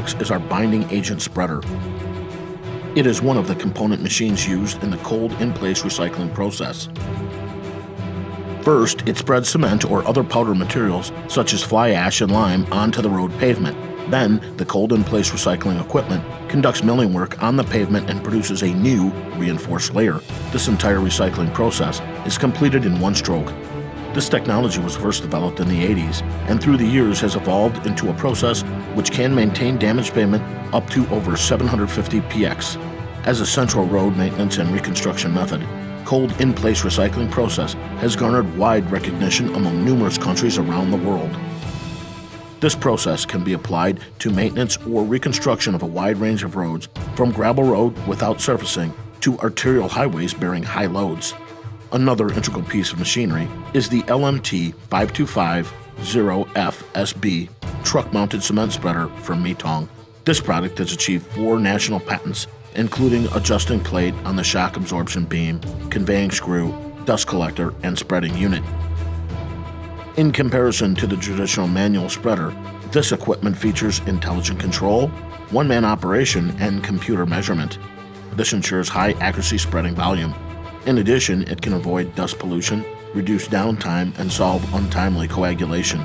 products is our binding agent spreader. It is one of the component machines used in the cold in-place recycling process. First, it spreads cement or other powder materials such as fly ash and lime onto the road pavement. Then, the cold in-place recycling equipment conducts milling work on the pavement and produces a new reinforced layer. This entire recycling process is completed in one stroke. This technology was first developed in the 80s and through the years has evolved into a process which can maintain damaged pavement up to over 750 px. As a central road maintenance and reconstruction method, cold in-place recycling process has garnered wide recognition among numerous countries around the world. This process can be applied to maintenance or reconstruction of a wide range of roads, from gravel road without surfacing to arterial highways bearing high loads. Another integral piece of machinery is the LMT 5250FSB truck-mounted cement spreader from Meetong. This product has achieved 4 national patents, including adjusting plate on the shock absorption beam, conveying screw, dust collector, and spreading unit. In comparison to the traditional manual spreader, this equipment features intelligent control, one-man operation, and computer measurement. This ensures high accuracy spreading volume. In addition, it can avoid dust pollution, reduce downtime, and solve untimely coagulation.